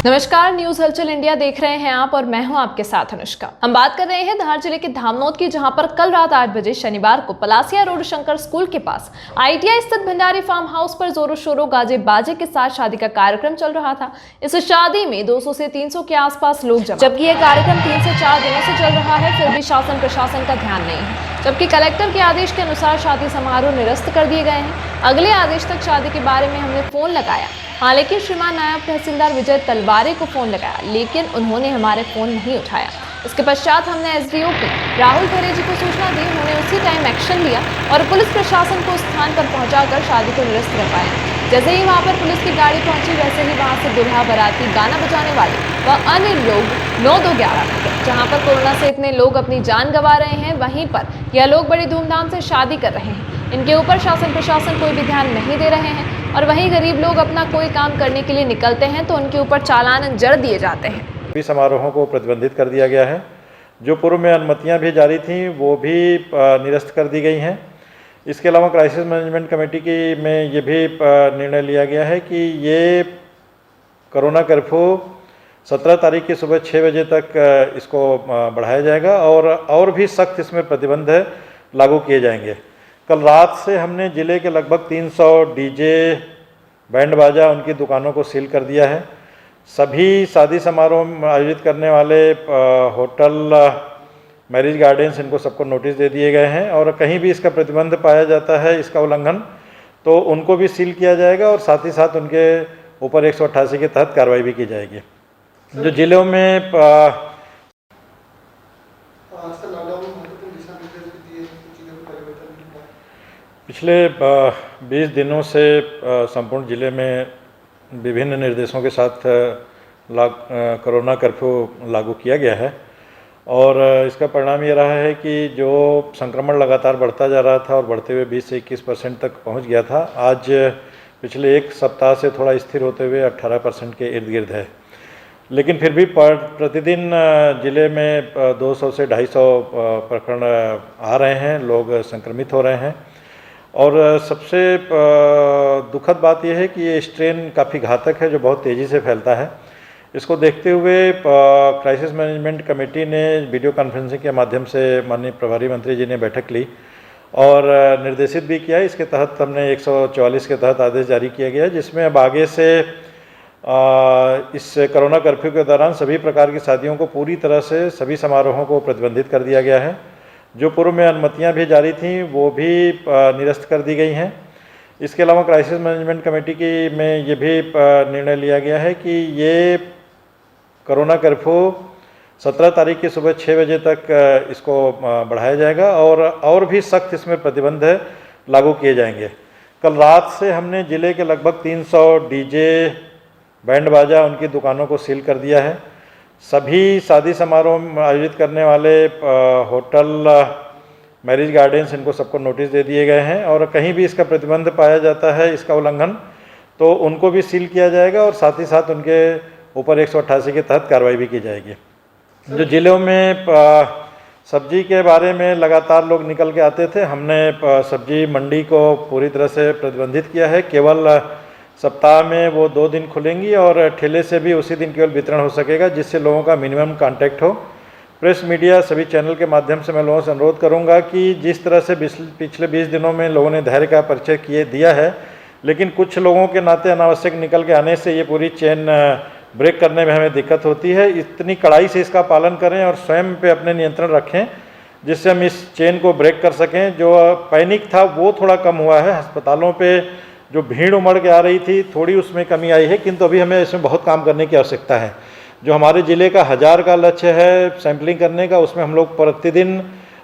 नमस्कार, न्यूज हलचल इंडिया देख रहे हैं आप और मैं हूं आपके साथ अनुष्का। हम बात कर रहे हैं धार जिले के धामनोद की, जहां पर कल रात 8 बजे शनिवार को पलासिया रोड शंकर स्कूल के पास ITI स्थित भंडारी फार्म हाउस पर जोरों शोरों गाजे बाजे के साथ शादी का कार्यक्रम चल रहा था। इस शादी में 200 से 300 के आसपास लोग जमा, जबकि यह कार्यक्रम 3 से 4 दिनों से चल रहा है, फिर भी शासन प्रशासन का ध्यान नहीं है। जबकि कलेक्टर के आदेश के अनुसार शादी समारोह निरस्त कर दिए गए हैं। अगले आदेश तक शादी के बारे में हमने फोन लगाया, हालांकि श्रीमान नायब तहसीलदार विजय तलवारे को फोन लगाया, लेकिन उन्होंने हमारे फोन नहीं उठाया। इसके पश्चात हमने SDO राहुल खरे जी को सूचना दी। उन्होंने उसी टाइम एक्शन लिया और पुलिस प्रशासन को स्थान पर पहुंचाकर शादी को निरस्त करवाया। जैसे ही वहां पर पुलिस की गाड़ी पहुंची, वैसे ही वहां से दूल्हा बाराती, गाना बजाने वाले व अन्य लोग 9-2-11 हो गए। जहां पर कोरोना से इतने लोग अपनी जान गंवा रहे हैं, वहीं पर यह लोग बड़ी धूमधाम से शादी कर रहे हैं। इनके ऊपर शासन प्रशासन कोई भी ध्यान नहीं दे रहे हैं, और वहीं गरीब लोग अपना कोई काम करने के लिए निकलते हैं तो उनके ऊपर चालान जड़ दिए जाते हैं। सभी समारोहों को प्रतिबंधित कर दिया गया है। जो पूर्व में अनुमतियां भी जारी थीं वो भी निरस्त कर दी गई हैं। इसके अलावा क्राइसिस मैनेजमेंट कमेटी में ये भी निर्णय लिया गया है कि ये कोरोना कर्फ्यू 17 तारीख की सुबह 6 बजे तक इसको बढ़ाया जाएगा और भी सख्त इसमें प्रतिबंध लागू किए जाएंगे। कल रात से हमने ज़िले के लगभग 300 DJ बैंड बाजा उनकी दुकानों को सील कर दिया है। सभी शादी समारोह आयोजित करने वाले होटल, मैरिज गार्डन्स, इनको सबको नोटिस दे दिए गए हैं, और कहीं भी इसका प्रतिबंध पाया जाता है, इसका उल्लंघन, तो उनको भी सील किया जाएगा और साथ ही साथ उनके ऊपर 188 के तहत कार्रवाई भी की जाएगी। जो जिलों में पिछले 20 दिनों से संपूर्ण जिले में विभिन्न निर्देशों के साथ कोरोना कर्फ्यू लागू किया गया है, और इसका परिणाम ये रहा है कि जो संक्रमण लगातार बढ़ता जा रहा था और बढ़ते हुए 20 से 21% तक पहुंच गया था, आज पिछले एक सप्ताह से थोड़ा स्थिर होते हुए 18% के इर्द गिर्द है। लेकिन फिर भी प्रतिदिन ज़िले में 200 से 250 प्रकरण आ रहे हैं, लोग संक्रमित हो रहे हैं। और सबसे दुखद बात यह है कि ये स्ट्रेन काफ़ी घातक है, जो बहुत तेज़ी से फैलता है। इसको देखते हुए क्राइसिस मैनेजमेंट कमेटी ने वीडियो कॉन्फ्रेंसिंग के माध्यम से माननीय प्रभारी मंत्री जी ने बैठक ली और निर्देशित भी किया। इसके तहत हमने 144 के तहत आदेश जारी किया गया, जिसमें अब आगे से इस कोरोना कर्फ्यू के दौरान सभी प्रकार की शादियों को पूरी तरह से, सभी समारोहों को प्रतिबंधित कर दिया गया है। जो पूर्व में अनुमतियां भी जारी थीं वो भी निरस्त कर दी गई हैं। इसके अलावा क्राइसिस मैनेजमेंट कमेटी में ये भी निर्णय लिया गया है कि ये कोरोना कर्फ्यू 17 तारीख की सुबह 6 बजे तक इसको बढ़ाया जाएगा और भी सख्त इसमें प्रतिबंध लागू किए जाएंगे। कल रात से हमने ज़िले के लगभग 300 DJ बैंड बाजा उनकी दुकानों को सील कर दिया है। सभी शादी समारोह आयोजित करने वाले होटल, मैरिज गार्डन्स, इनको सबको नोटिस दे दिए गए हैं, और कहीं भी इसका प्रतिबंध पाया जाता है, इसका उल्लंघन, तो उनको भी सील किया जाएगा और साथ ही साथ उनके ऊपर 188 के तहत कार्रवाई भी की जाएगी। जो जिलों में सब्जी के बारे में लगातार लोग निकल के आते थे, हमने सब्जी मंडी को पूरी तरह से प्रतिबंधित किया है। केवल सप्ताह में वो 2 दिन खुलेंगी और ठेले से भी उसी दिन केवल वितरण हो सकेगा, जिससे लोगों का मिनिमम कांटेक्ट हो। प्रेस मीडिया, सभी चैनल के माध्यम से मैं लोगों से अनुरोध करूंगा कि जिस तरह से पिछले 20 दिनों में लोगों ने धैर्य का परिचय दिया है, लेकिन कुछ लोगों के नाते अनावश्यक निकल के आने से ये पूरी चेन ब्रेक करने में हमें दिक्कत होती है। इतनी कड़ाई से इसका पालन करें और स्वयं पे अपने नियंत्रण रखें, जिससे हम इस चेन को ब्रेक कर सकें। जो पैनिक था वो थोड़ा कम हुआ है। अस्पतालों पे जो भीड़ उमड़ के आ रही थी, थोड़ी उसमें कमी आई है, किंतु अभी हमें इसमें बहुत काम करने की आवश्यकता है। जो हमारे ज़िले का 1000 का लक्ष्य है सैंपलिंग करने का, उसमें हम लोग प्रतिदिन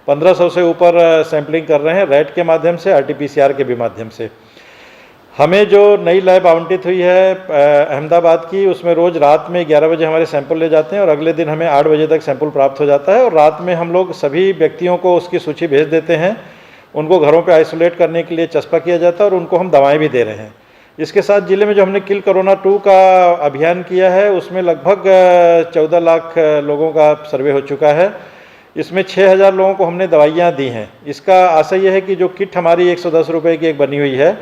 1500 से ऊपर सैंपलिंग कर रहे हैं, रैट के माध्यम से, RT-PCR के भी माध्यम से। हमें जो नई लैब आवंटित हुई है अहमदाबाद की, उसमें रोज़ रात में 11 बजे हमारे सैंपल ले जाते हैं और अगले दिन हमें 8 बजे तक सैंपल प्राप्त हो जाता है, और रात में हम लोग सभी व्यक्तियों को उसकी सूची भेज देते हैं। उनको घरों पे आइसोलेट करने के लिए चस्पा किया जाता है और उनको हम दवाएं भी दे रहे हैं। इसके साथ ज़िले में जो हमने किल कोरोना 2 का अभियान किया है, उसमें लगभग 14 लाख लोगों का सर्वे हो चुका है। इसमें 6000 लोगों को हमने दवाइयाँ दी हैं। इसका आशय यह है कि जो किट हमारी 110 रुपये की एक बनी हुई है,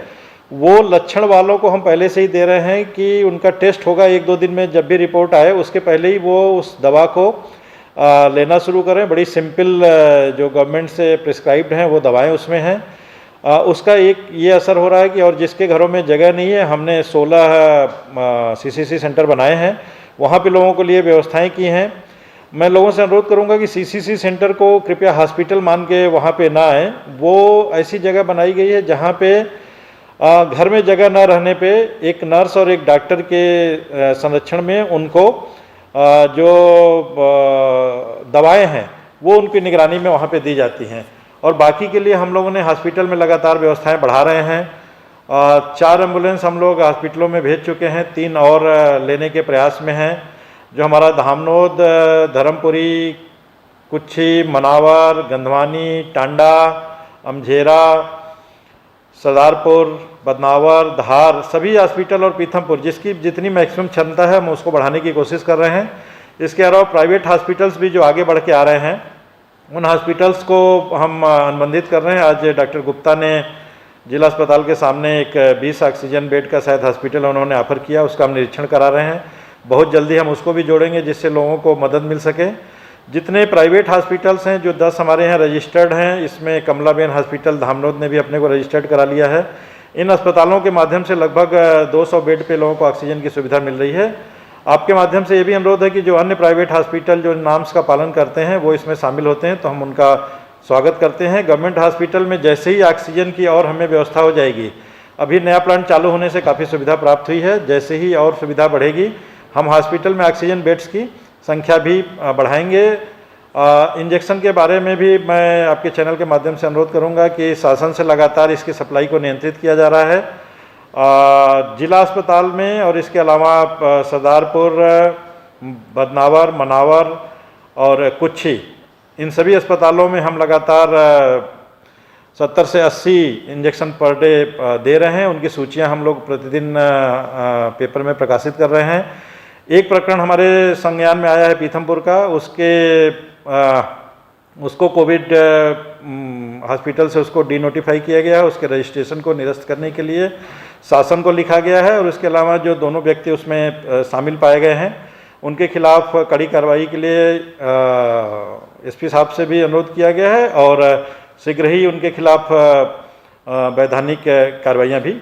वो लक्षण वालों को हम पहले से ही दे रहे हैं कि उनका टेस्ट होगा 1-2 दिन में, जब भी रिपोर्ट आए उसके पहले ही वो उस दवा को लेना शुरू करें। बड़ी सिंपल जो गवर्नमेंट से प्रिस्क्राइब्ड हैं वो दवाएं उसमें हैं। उसका एक ये असर हो रहा है कि और जिसके घरों में जगह नहीं है, हमने 16 सीसीसी सेंटर बनाए हैं, वहाँ पे लोगों के लिए व्यवस्थाएं की हैं। मैं लोगों से अनुरोध करूंगा कि सीसीसी सेंटर को कृपया हॉस्पिटल मान के वहाँ पे ना आए। वो ऐसी जगह बनाई गई है जहाँ पे घर में जगह न रहने पे एक नर्स और एक डॉक्टर के संरक्षण में उनको जो दवाएं हैं वो उनकी निगरानी में वहाँ पे दी जाती हैं। और बाकी के लिए हम लोगों ने हॉस्पिटल में लगातार व्यवस्थाएं बढ़ा रहे हैं। 4 एम्बुलेंस हम लोग हॉस्पिटलों में भेज चुके हैं, 3 और लेने के प्रयास में हैं। जो हमारा धामनोद, धर्मपुरी, कुच्छी, मनावर, गंधवानी, टांडा, अमझेरा, सरदारपुर, बदनावर, धार, सभी हॉस्पिटल और पीथमपुर जिसकी जितनी मैक्सिमम क्षमता है हम उसको बढ़ाने की कोशिश कर रहे हैं। इसके अलावा प्राइवेट हॉस्पिटल्स भी जो आगे बढ़ के आ रहे हैं, उन हॉस्पिटल्स को हम अनुबंधित कर रहे हैं। आज डॉक्टर गुप्ता ने जिला अस्पताल के सामने एक 20 ऑक्सीजन बेड का शायद हॉस्पिटल उन्होंने ऑफर किया, उसका हम निरीक्षण करा रहे हैं। बहुत जल्दी हम उसको भी जोड़ेंगे जिससे लोगों को मदद मिल सके। जितने प्राइवेट हॉस्पिटल्स हैं, जो 10 हमारे यहाँ रजिस्टर्ड हैं, इसमें कमलाबेन हॉस्पिटल धामनोद ने भी अपने को रजिस्टर्ड करा लिया है। इन अस्पतालों के माध्यम से लगभग 200 बेड पे लोगों को ऑक्सीजन की सुविधा मिल रही है। आपके माध्यम से ये भी अनुरोध है कि जो अन्य प्राइवेट हॉस्पिटल जो नॉर्म्स का पालन करते हैं वो इसमें शामिल होते हैं, तो हम उनका स्वागत करते हैं। गवर्नमेंट हॉस्पिटल में जैसे ही ऑक्सीजन की और हमें व्यवस्था हो जाएगी, अभी नया प्लांट चालू होने से काफ़ी सुविधा प्राप्त हुई है, जैसे ही और सुविधा बढ़ेगी हम हॉस्पिटल में ऑक्सीजन बेड्स की संख्या भी बढ़ाएंगे। इंजेक्शन के बारे में भी मैं आपके चैनल के माध्यम से अनुरोध करूंगा कि शासन से लगातार इसकी सप्लाई को नियंत्रित किया जा रहा है। जिला अस्पताल में और इसके अलावा सरदारपुर, बदनावर, मनावर और कुच्छी, इन सभी अस्पतालों में हम लगातार 70 से 80 इंजेक्शन पर डे दे रहे हैं। उनकी सूचियां हम लोग प्रतिदिन पेपर में प्रकाशित कर रहे हैं। एक प्रकरण हमारे संज्ञान में आया है पीथमपुर का, उसको कोविड हॉस्पिटल से उसको डीनोटिफाई किया गया है। उसके रजिस्ट्रेशन को निरस्त करने के लिए शासन को लिखा गया है और उसके अलावा जो दोनों व्यक्ति उसमें शामिल पाए गए हैं उनके खिलाफ कड़ी कार्रवाई के लिए एसपी साहब से भी अनुरोध किया गया है और शीघ्र ही उनके खिलाफ वैधानिक कार्रवाइयाँ भी